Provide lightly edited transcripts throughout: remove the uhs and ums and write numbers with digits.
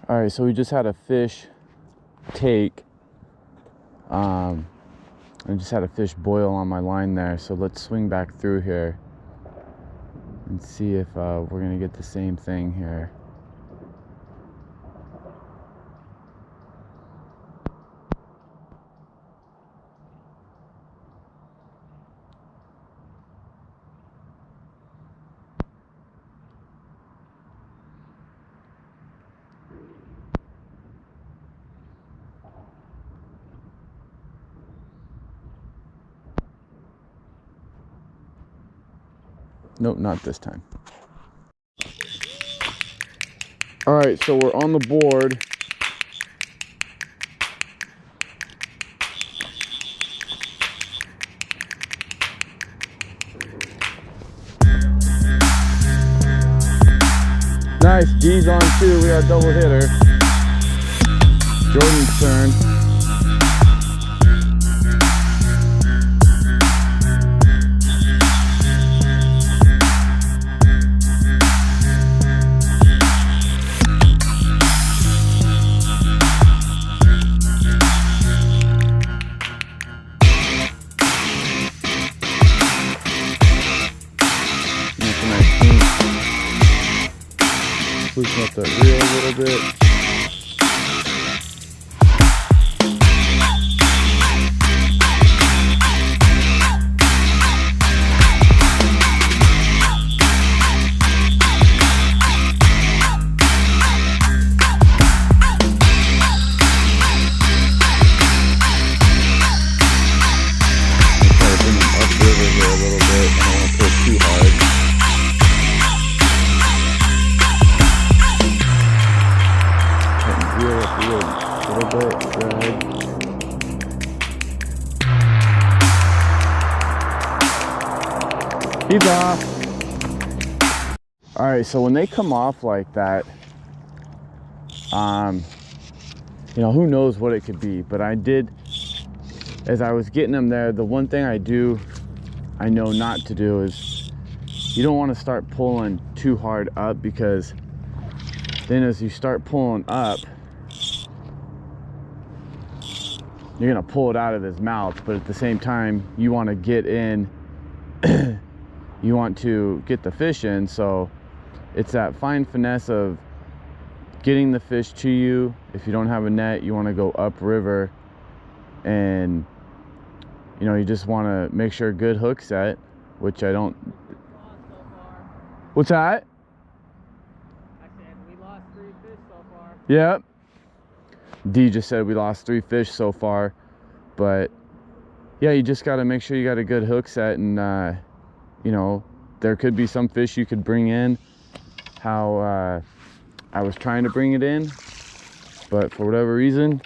All right, so we just had a fish take. I just had a fish boil on my line there, so let's swing back through here and see if we're gonna get the same thing here. Nope, not this time. All right, so we're on the board. Nice, D's on two. We got a double hitter. Jordan's turn. Loosen up that reel a little bit. Try to bring them upriver here a little bit. I don't want to pull too hard. Reel up a little bit, drag. He's off. All right, so when they come off like that, you know, who knows what it could be, but I did, as I was getting them there, the one thing I know not to do is you don't want to start pulling too hard up, because then as you start pulling up, you're gonna pull it out of his mouth, but at the same time you want to get in you want to get the fish in. So it's that fine finesse of getting the fish to you. If you don't have a net, you want to go upriver, and you know, you just want to make sure good hook set, which I don't. What's that? I said we lost 3 fish so far. Yep. D just said we lost 3 fish so far, but yeah, you just got to make sure you got a good hook set, and you know, there could be some fish you could bring in how I was trying to bring it in, but for whatever reason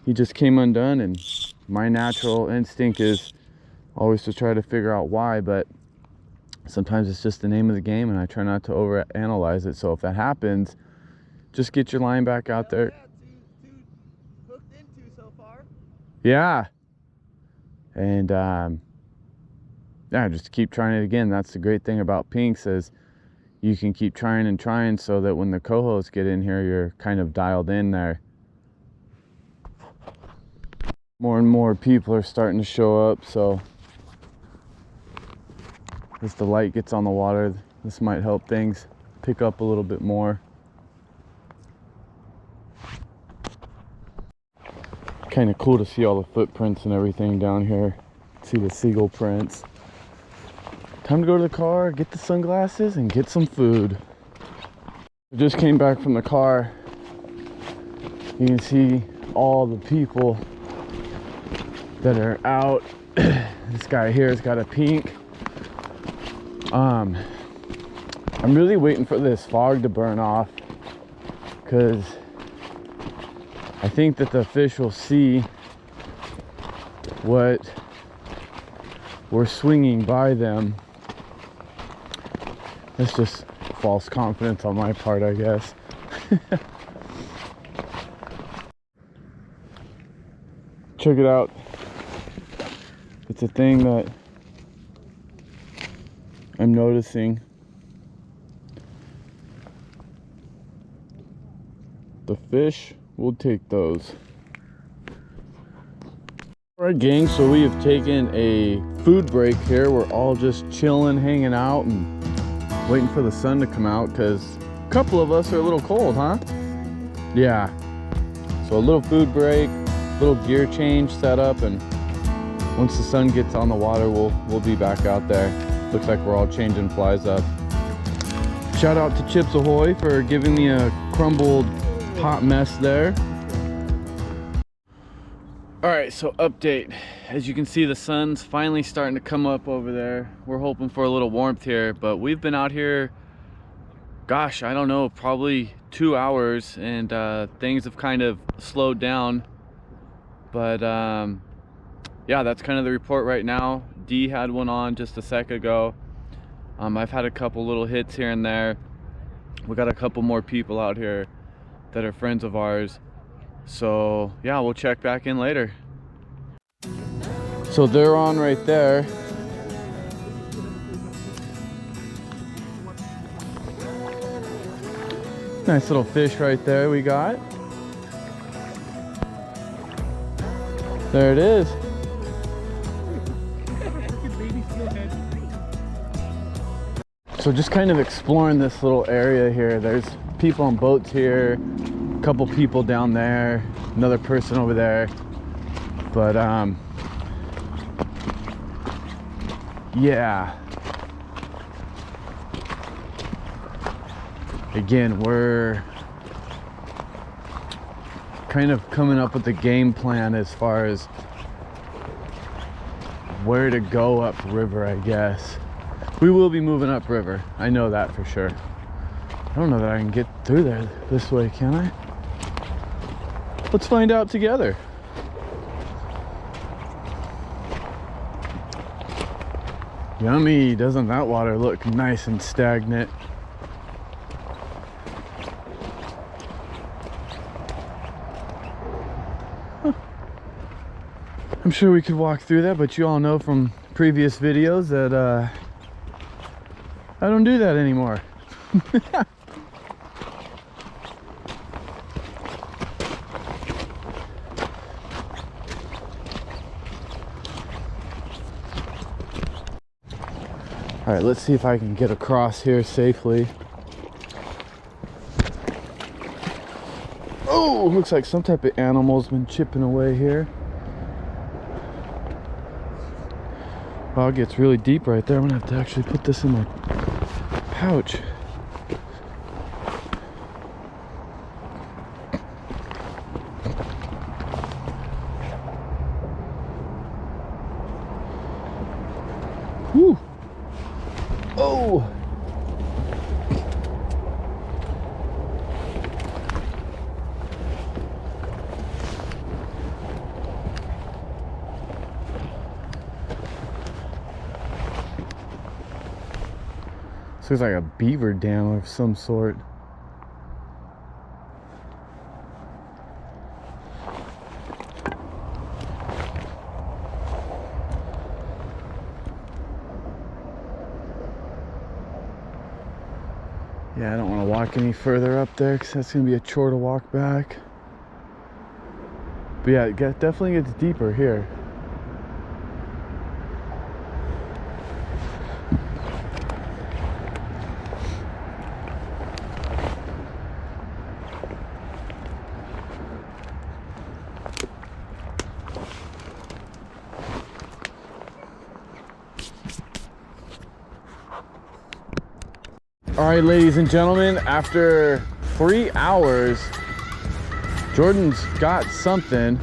he just came undone, and my natural instinct is always to try to figure out why, but sometimes it's just the name of the game, and I try not to over analyze it. So if that happens, just get your line back out there. Two hooked into so far. Yeah, and yeah, just keep trying it again. That's the great thing about pinks, is you can keep trying and trying, so that when the cohos get in here, you're kind of dialed in there. More and more people are starting to show up, so as the light gets on the water, this might help things pick up a little bit more. Kind of cool to see all the footprints and everything down here. See the seagull prints. Time to go to the car, get the sunglasses, and get some food. I just came back from the car. You can see all the people that are out. This guy here has got a pink. I'm really waiting for this fog to burn off, because I think that the fish will see what we're swinging by them. That's just false confidence on my part, I guess. Check it out. It's a thing that I'm noticing. the fish, we'll take those. Alright gang, so we have taken a food break here. We're all just chilling, hanging out, and waiting for the sun to come out because a couple of us are a little cold, huh? Yeah. So a little food break, little gear change set up, and once the sun gets on the water, we'll be back out there. Looks like we're all changing flies up. Shout out to Chips Ahoy for giving me a crumbled hot mess there. All right, so update. As you can see, the sun's finally starting to come up over there. We're hoping for a little warmth here, but we've been out here, gosh, I don't know, probably 2 hours, and things have kind of slowed down. But yeah, that's kind of the report right now. D had one on just a sec ago. I've had a couple little hits here and there. We got a couple more people out here that are friends of ours. So yeah, we'll check back in later. So they're on right there. Nice little fish right there we got. There it is. So just kind of exploring this little area here. There's people on boats here, a couple people down there, another person over there. But yeah. Again, we're kind of coming up with the game plan as far as where to go upriver, I guess. We will be moving upriver. I know that for sure. I don't know that I can get through there this way, can I? Let's find out together. Yummy, doesn't that water look nice and stagnant? Huh. I'm sure we could walk through that, but you all know from previous videos that I don't do that anymore. All right, let's see if I can get across here safely. Oh, looks like some type of animal's been chipping away here. Wow, it gets really deep right there. I'm gonna have to actually put this in my pouch. Woo! Oh! This looks like a beaver dam of some sort. Yeah, I don't want to walk any further up there because that's going to be a chore to walk back. But yeah, it definitely gets deeper here. All right, ladies and gentlemen, after 3 hours, Jordan's got something.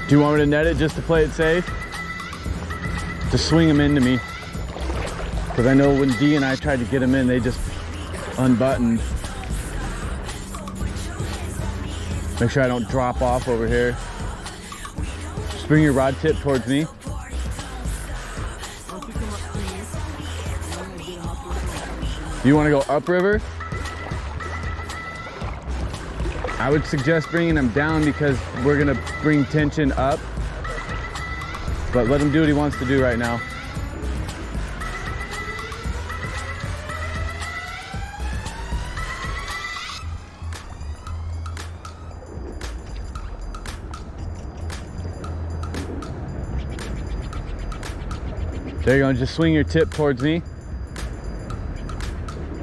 Do you want me to net it just to play it safe? Just swing him into me. Because I know when Dee and I tried to get him in, they just unbuttoned. Make sure I don't drop off over here. Just bring your rod tip towards me. You want to go upriver? I would suggest bringing him down because we're going to bring tension up. But let him do what he wants to do right now. There you go, just swing your tip towards me. Oh,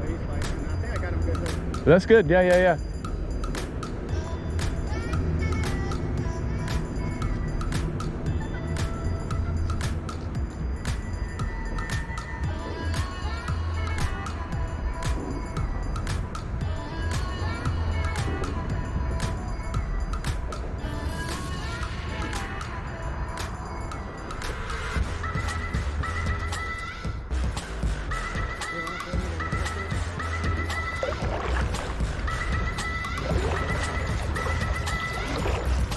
he's fighting. I think I got him good hook. That's good, yeah, yeah, yeah.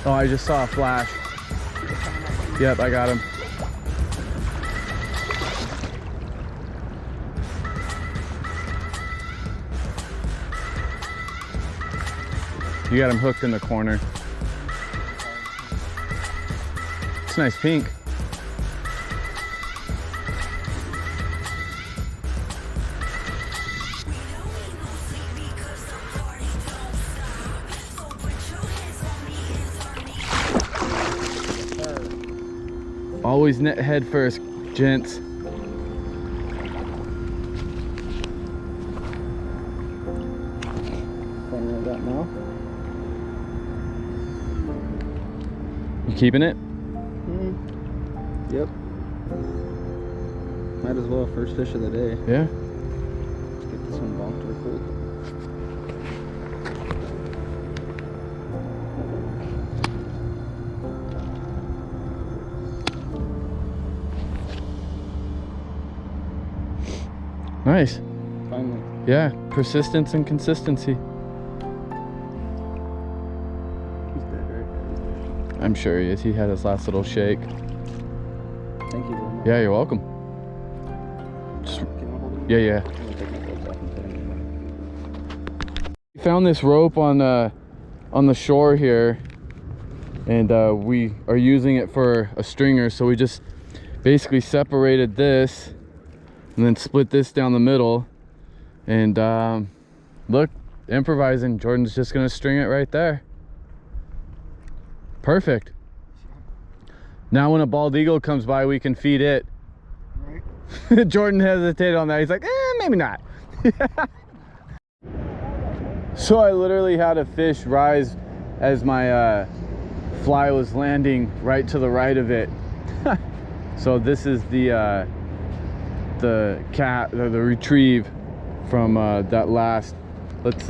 Oh, I just saw a flash. Yep, I got him. You got him hooked in the corner. It's nice pink. Always net head first, gents. Like that now. You keeping it? Yep. Might as well. First fish of the day. Yeah. Let's get this one bonked real quick. Nice. Finally. Yeah, persistence and consistency. He's dead, right? I'm sure he is. He had his last little shake. Thank you very much. Yeah, you're welcome. Just, Can I hold him? yeah, yeah. I'm gonna take my gloves off and put him in. We found this rope on the shore here, and we are using it for a stringer. So we just basically separated this and then split this down the middle, and look, improvising. Jordan's just gonna string it right there. Perfect. Now when a bald eagle comes by, we can feed it. Right. Jordan hesitated on that. He's like, maybe not. So I literally had a fish rise as my fly was landing right to the right of it. So this is the cat, or the retrieve from that last. Let's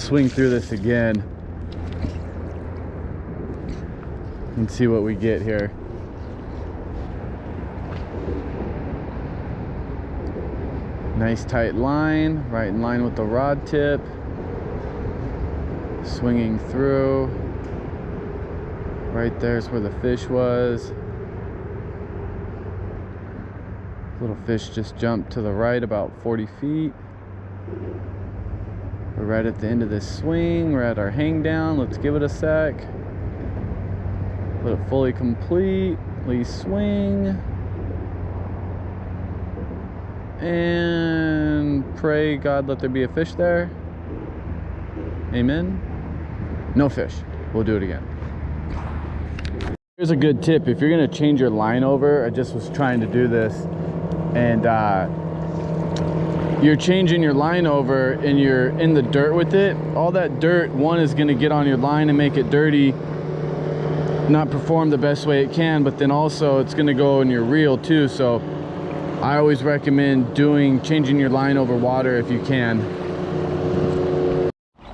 swing through this again and see what we get here. Nice tight line, right in line with the rod tip. Swinging through. Right there's where the fish was. Little fish just jumped to the right about 40 feet. We're right at the end of this swing. We're at our hang down. Let's give it a sec. Let it fully completely swing. And pray God let there be a fish there. Amen. No fish. We'll do it again. Here's a good tip. If you're gonna change your line over, I just was trying to do this, and you're changing your line over and you're in the dirt with it, all that dirt, one, is gonna get on your line and make it dirty, not perform the best way it can, but then also it's gonna go in your reel too. So I always recommend changing your line over water if you can.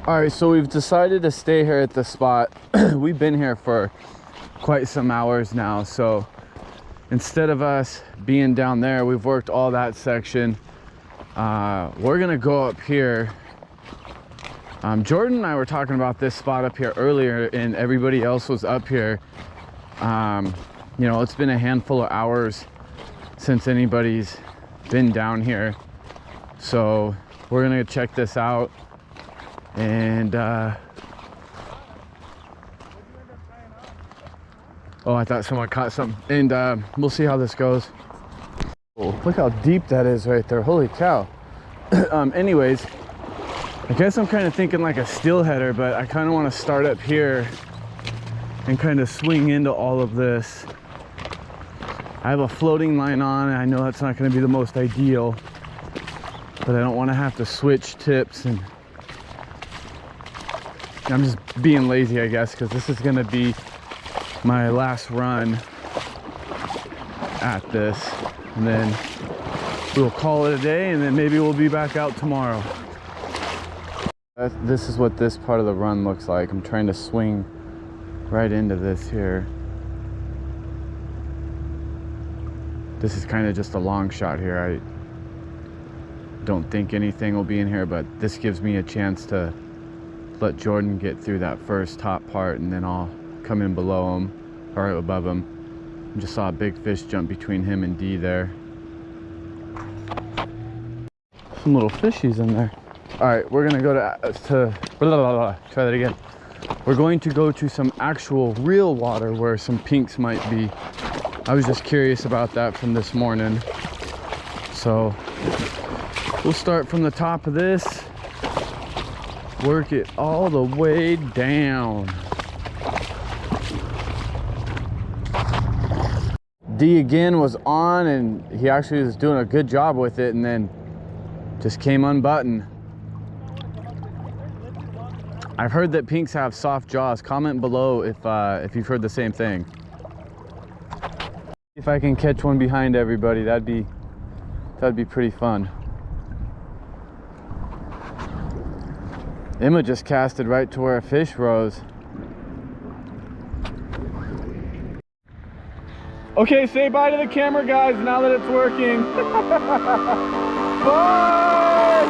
All right, so we've decided to stay here at the spot. We've been here for quite some hours now, so instead of us being down there, we've worked all that section. We're gonna go up here. Jordan and I were talking about this spot up here earlier, and everybody else was up here. You know, it's been a handful of hours since anybody's been down here, so we're gonna check this out. And oh, I thought someone caught something. And we'll see how this goes. Oh, look how deep that is right there. Holy cow. Anyways, I guess I'm kind of thinking like a steelheader, but I kind of want to start up here and kind of swing into all of this. I have a floating line on, and I know that's not going to be the most ideal, but I don't want to have to switch tips, and I'm just being lazy, I guess, because this is going to be my last run at this, and then we'll call it a day, and then maybe we'll be back out tomorrow. This is what this part of the run looks like. I'm trying to swing right into this here. This is kind of just a long shot here. I don't think anything will be in here, but this gives me a chance to let Jordan get through that first top part, and then I'll come in below him or above him. I just saw a big fish jump between him and D there. Some little fishies in there. All right, we're gonna go try that again. We're going to go to some actual real water where some pinks might be. I was just curious about that from this morning. So we'll start from the top of this, work it all the way down. D again was on, and he actually was doing a good job with it, and then just came unbuttoned. I've heard that pinks have soft jaws. Comment below if you've heard the same thing. If I can catch one behind everybody, that'd be pretty fun. Emma just casted right to where a fish rose. Okay, say bye to the camera, guys, now that it's working. Bye!